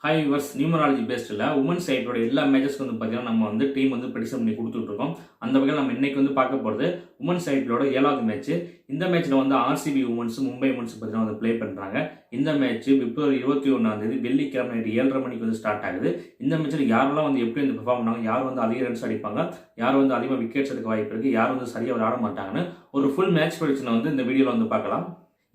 Hi viewers, numerology பேஸ்டில் woman சைட்டோட எல்லா மேட்சஸ்க்கு வந்து பார்த்தீங்கன்னா நம்ம வந்து டீம் வந்து ப்ரெடிக்ஷன் பண்ணி கொடுத்துட்ருக்கோம். அந்த வகையில் நம்ம இன்னைக்கு வந்து பார்க்க போகிறது உமன் சைட்டோட 7வது மேட்ச். இந்த மேட்ச்சில் வந்து ஆர்சிபி உமன்ஸ் மும்பை உமன்ஸ் பார்த்தீங்கன்னா வந்து ப்ளே பண்ணுறாங்க. இந்த மேட்ச் பிப்ரவரி 21 வெள்ளிக்கிழமை நைட்டு 7:30 மணிக்கு வந்து ஸ்டார்ட் ஆகுது. இந்த மேட்ச்சில் யாரெல்லாம் வந்து எப்படி வந்து பெர்ஃபார்ம் பண்ணாங்க, யார் வந்து அதிக ரன்ஸ் அடிப்பாங்க, யார் வந்து அதிகமாக விக்கெட்ஸ் எடுக்க வாய்ப்பு இருக்குது, யார் வந்து சரியாக விளையாட மாட்டாங்கன்னு ஒரு ஃபுல் மேட்ச் ப்ரெடிக்ஷனை வந்து இந்த வீடியோவில் வந்து பார்க்கலாம்.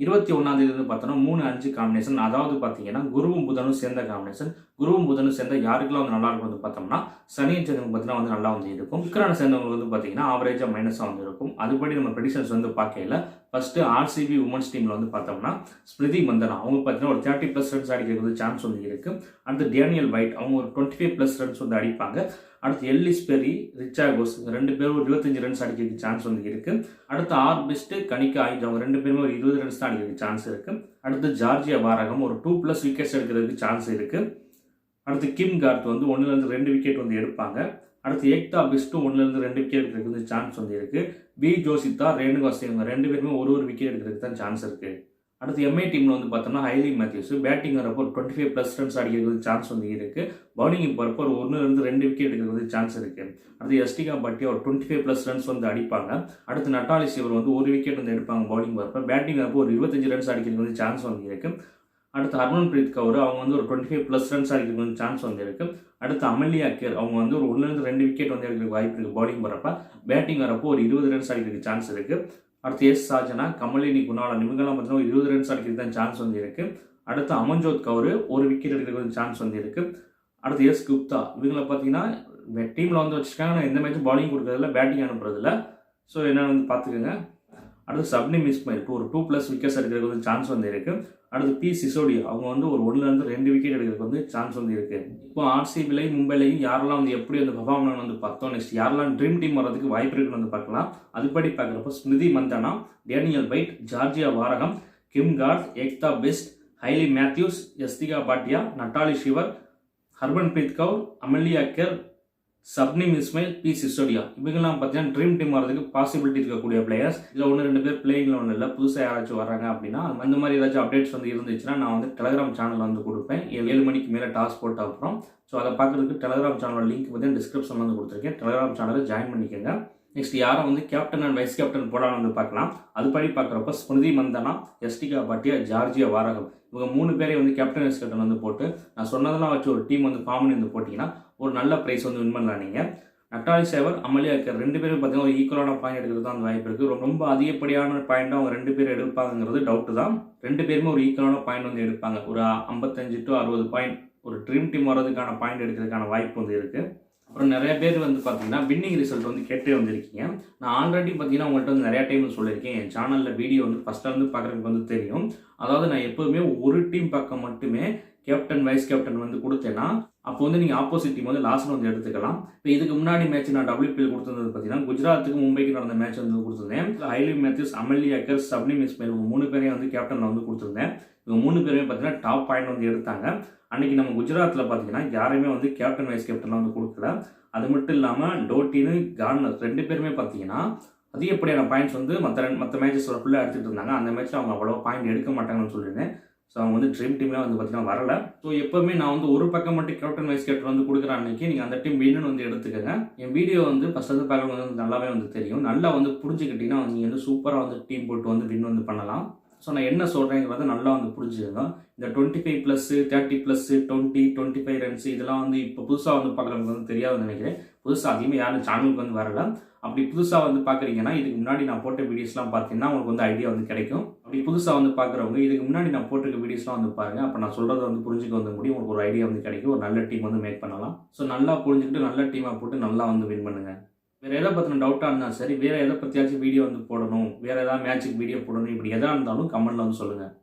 21 வந்து பார்த்தோன்னா 3-5 காம்பினேஷன். அதாவது பார்த்தீங்கன்னா குருவும் புதனும் சேர்ந்த காம்பினேஷன். குருவும் புதனும் சேர்ந்த யாருக்கெல்லாம் வந்து நல்லா இருக்கும் வந்து பார்த்தோம்னா சனியும் சேர்ந்தவங்க பார்த்தீங்கன்னா வந்து நல்லா வந்து இருக்கும். சுக்கிரனை சேர்ந்தவங்க வந்து பார்த்தீங்கன்னா ஆவரேஜாக மைனஸாக வந்து இருக்கும். அதுபடி நம்ம ப்ரெடிக்ஷன்ஸ் வந்து பார்க்கல. ஃபர்ஸ்ட்டு ஆர்சிபி உமன்ஸ் டீமில் வந்து பார்த்தோம்னா ஸ்மிருதி மந்தனா அவங்க பார்த்தீங்கன்னா ஒரு 30+ ரன்ஸ் அடிக்கிறது சான்ஸ் வந்து இருக்குது. அடுத்து டேனியல் வைட் அவங்க ஒரு 25+ ரன்ஸ் வந்து அடிப்பாங்க. அடுத்து எல்லிஸ் பெரி, ரிச்சா கோஸ் ரெண்டு பேரும் ஒரு 25 ரன்ஸ் அடிக்கிறதுக்கு சான்ஸ் வந்து இருக்குது. அடுத்து ஆர் பெஸ்ட், கனிகா ஆயிஜ் அவங்க ரெண்டு பேருமே ஒரு 20 ரன்ஸ் தான் அடிக்கிறதுக்கு சான்ஸ் இருக்குது. அடுத்து ஜார்ஜியா வாரகம் ஒரு 2+ விக்கெட்ஸ் எடுக்கிறதுக்கு சான்ஸ் இருக்குது. அடுத்து கிம் கார்த் வந்து 1-2 விக்கெட் வந்து எடுப்பாங்க. அடுத்து ஏக்தா பெஸ்ட்டும் 1-2 விக்கெட் எடுக்கிறதுக்கு சான்ஸ் வந்து இருக்குது. பி ஜோசித்தா, ரேணுகா சிங் ரெண்டு பேருமே ஒரு விக்கெட் எடுக்கிறதுக்கு தான் சான்ஸ் இருக்குது. அடுத்து எம்ஐ டீமில் வந்து பார்த்தோம்னா ஹைலி மேத்யூஸ் பேட்டிங் வரப்போ ஒரு 25+ ரன்ஸ் அடிக்கிறதுக்கு சான்ஸ் வந்து இருக்குது. பவுலிங் போகிறப்போ ஒரு 1-2 விக்கெட் எடுக்கிறதுக்கு சான்ஸ் இருக்குது. அடுத்து எஸ்டிகா பட்டியா ஒரு 25+ ரன்ஸ் வந்து அடிப்பாங்க. அடுத்து நட்டாலி சிவர் வந்து ஒரு விக்கெட் வந்து எடுப்பாங்க பவுலிங் வரப்போ. பேட்டிங் வரப்போ ஒரு 25 ரன்ஸ் அடிக்கிறதுக்கு சான்ஸ் வந்து இருக்குது. அடுத்து ஹர்மன்பிரீத் கவுர் அவங்க வந்து ஒரு 25+ ரன்ஸ் அடிக்கிறதுக்கு சான்ஸ் வந்து இருக்குது. அடுத்து அமல்யா கேர் அவங்க வந்து ஒரு 1-2 விக்கெட் வந்து எடுக்கிறதுக்கு வாய்ப்பு இருக்குது பவுலிங் வரப்போ. பேட்டிங் வரப்போ ஒரு 20 ரன்ஸ் அடிக்கிறதுக்கு சான்ஸ் இருக்குது. அடுத்து எஸ் சாஜனா, கமலினி குணாலன் இவங்கெல்லாம் பார்த்தீங்கன்னா 20 ரன்ஸ் அடிக்கிறதுக்கு தான் சான்ஸ் வந்து இருக்குது. அடுத்து அமன்ஜோத் கவுர் ஒரு விக்கெட் எடுக்கிறதுக்கு சான்ஸ் வந்து இருக்குது. அடுத்து எஸ் குப்தா இவங்களை பார்த்தீங்கன்னா டீமில் வந்து வச்சுருக்காங்க. நான் எந்த மேட்சும் பவுலிங் கொடுக்குறதில்ல, பேட்டிங் அனுப்புறதில்ல. ஸோ என்னென்னு வந்து பார்த்துக்கோங்க. அடுத்து சப்னிம் இஸ்மாயில் ஒரு 2+ விக்கெட்ஸ் எடுக்கிறதுக்கு வந்து சான்ஸ் வந்து இருக்குது. அடுத்து பி சிசோடியா அவங்க வந்து ஒரு 1-2 விக்கெட் எடுக்கிறதுக்கு வந்து சான்ஸ் வந்து இருக்குது. இப்போ ஆர்சிபிலையும் மும்பைலையும் யாரெல்லாம் வந்து எப்படி வந்து பெர்ஃபார்ம் பண்ணணும் வந்து பார்த்தோம். நெக்ஸ்ட் யாரெல்லாம் ட்ரீம் டீம் வரதுக்கு வாய்ப்பு இருக்குன்னு வந்து பார்க்கலாம். அதுபடி பார்க்குறப்போ Smriti Mandhana, Danielle Wyatt, Georgia Wareham, Kim Garth, Ekta Bisht, Hayley Matthews, Yastika Bhatia, Natalie Sciver, Harmanpreet Kaur, Amelia Kerr, Shabnim Ismail, P Sisodia இவங்கெல்லாம் பார்த்தீங்கன்னா ட்ரீம் டீம் வரதுக்கு பாசிபிலிட்டி இருக்கக்கூடிய பிளேயர்ஸ். இதில் 1-2 பேர் பிளேயிங்கில் ஒன்றும் இல்லை, புதுசாக யாராச்சும் வராங்க அப்படின்னா அந்த மாதிரி ஏதாச்சும் அப்டேட்ஸ் வந்து இருந்துச்சுன்னா நான் வந்து டெலிகிராம் சேனலில் வந்து கொடுப்பேன். 7 மணிக்கு மேலே டாஸ் போட்ட அப்புறம். ஸோ அதை பார்க்குறதுக்கு டெலிகிராம் சேனலோட லிங்க் வந்து டிஸ்கிரிப்ஷனில் வந்து கொடுத்துருக்கேன். டெலிகிராம் சேனலை ஜாயின் பண்ணிக்கோங்க. நெக்ஸ்ட் யாரை வந்து கேப்டன் அண்ட் வைஸ் கேப்டன் போடாமல் வந்து பார்க்கலாம். அதுபடி பார்க்குறப்ப ஸ்மிருதி மந்தனா, எஸ்டிகா பாட்டியா, ஜார்ஜியா வாரகம் இவங்க 3 பேரை வந்து கேப்டன் வைஸ் கேப்டன் வந்து போட்டு நான் சொன்னதெல்லாம் வச்சு ஒரு டீம் வந்து ஃபார்ம் பண்ணி வந்து போட்டிங்கன்னா ஒரு நல்ல ப்ரைஸ் வந்து வின் பண்ணலாம். நீங்கள் நட்டாலி சேவர், அமல்யா கேர் ரெண்டு பேரும் பார்த்தீங்கன்னா ஒரு ஈக்குவலான பாயிண்ட் எடுக்கிறது தான் அந்த வாய்ப்பு இருக்குது. ரொம்ப அதிகப்படியான பாயிண்ட் அவங்க 2 பேர் எடுப்பாங்கிறது டவுட்டு தான். 2 பேருமே ஒரு ஈக்குவலான பாயிண்ட் வந்து எடுப்பாங்க. ஒரு 55 to 60 பாயிண்ட் ஒரு ட்ரீம் டீம் வர்றதுக்கான பாயிண்ட் எடுக்கிறதுக்கான வாய்ப்பு வந்து இருக்குது. அப்புறம் நிறைய பேர் வந்து பார்த்தீங்கன்னா வின்னிங் ரிசல்ட் வந்து கேட்டே வந்திருக்கீங்க. நான் ஆல்ரெடி பார்த்தீங்கன்னா உங்கள்கிட்ட வந்து நிறையா டைம் சொல்லியிருக்கேன். என் சேனலில் வீடியோ வந்து ஃபஸ்ட்டாக வந்து பார்க்குறதுக்கு வந்து தெரியும். அதாவது நான் எப்போதுமே ஒரு டீம் பக்கம் மட்டுமே கேப்டன் வைஸ் கேப்டன் வந்து கொடுத்தேன்னா அப்போ வந்து நீங்கள் ஆப்போசிட் டீம் வந்து லாஸ்ட்டில் வந்து எடுத்துக்கலாம். இப்போ இதுக்கு முன்னாடி மேட்ச் நான் WPL கொடுத்துருந்தது பார்த்தீங்கன்னா குஜராத்துக்கு மும்பைக்கு நடந்த மேட்ச் வந்து கொடுத்துருந்தேன். Highly Matthews, Amulya Kerr, Shabnim Ismail இவங்க 3 பேரையும் வந்து கேப்டனில் வந்து கொடுத்துருந்தேன். இவங்க 3 பேருமே பார்த்தீங்கன்னா டாப் பாயிண்ட் வந்து எடுத்தாங்க. அன்றைக்கி நம்ம குஜராத்தில் பார்த்தீங்கன்னா யாருமே வந்து கேப்டன் வைஸ் கேப்டன்லாம் வந்து கொடுக்கல. அது மட்டும் இல்லாமல் டோட்டின்னு கார்னர் 2 பேருமே பார்த்தீங்கன்னா அதிகப்படியான பாயிண்ட்ஸ் வந்து மற்ற மேட்சஸ் ஃபுல்லாக எடுத்துகிட்டு இருந்தாங்க. அந்த மேட்ச்சில் அவங்க அவ்வளோ பாயிண்ட் எடுக்க மாட்டாங்கன்னு சொல்லியிருந்தேன். ஸோ அவங்க வந்து ட்ரீம் டீம்லாம் வந்து பார்த்தீங்கன்னா வரல. ஸோ எப்போவுமே நான் வந்து ஒரு பக்கம் மட்டும் கேப்டன் வைஸ் கேப்டன் வந்து கொடுக்குற அன்றைக்கி நீங்கள் அந்த டீம் வின்னு வந்து எடுத்துக்கோங்க. என் வீடியோ வந்து ஃபஸ்ட் வந்து பார்க்க வந்து நல்லாவே வந்து தெரியும். நல்லா வந்து புரிஞ்சுக்கிட்டிங்கன்னா நீங்கள் வந்து சூப்பராக வந்து டீம் போட்டு வந்து வின் வந்து பண்ணலாம். ஸோ நான் என்ன சொல்கிறேங்கிறத நல்லா வந்து புரிஞ்சுக்கோங்க. இந்த 25+, 30+, 20, 25 ரன்ஸ் இதெல்லாம் வந்து இப்போ புதுசாக வந்து பார்க்குறவங்க வந்து தெரியாதுன்னு நினைக்கிறேன். புதுசாக அதிகமாக யாரும் சேனலுக்கு வந்து வரல. அப்படி புதுசாக வந்து பார்க்குறீங்கன்னா இதுக்கு முன்னாடி நான் போட்ட வீடியோஸ்லாம் பார்த்தீங்கன்னா உங்களுக்கு வந்து ஐடியா வந்து கிடைக்கும். அப்படி புதுசாக வந்து பார்க்குறவங்க இதுக்கு முன்னாடி நான் போட்டிருக்க வீடியோஸ்லாம் வந்து பாருங்கள். அப்போ நான் சொல்கிறத வந்து புரிஞ்சுக்க வந்து முடியும். உங்களுக்கு ஒரு ஐடியா வந்து கிடைக்கும். ஒரு நல்ல டீம் வந்து மேக் பண்ணலாம். ஸோ நல்லா புரிஞ்சுக்கிட்டு நல்ல டீமாக போட்டு நல்லா வந்து வின் பண்ணுங்கள். வேறு எதை பற்றின டவுட்டாக இருந்தாலும் சரி, வேறு எதை பற்றியாச்சும் வீடியோ வந்து போடணும், வேறு ஏதாவது மேட்சுக்கு வீடியோ போடணும், இப்படி எதாக இருந்தாலும் கமெண்ட்டில் வந்து சொல்லுங்கள்.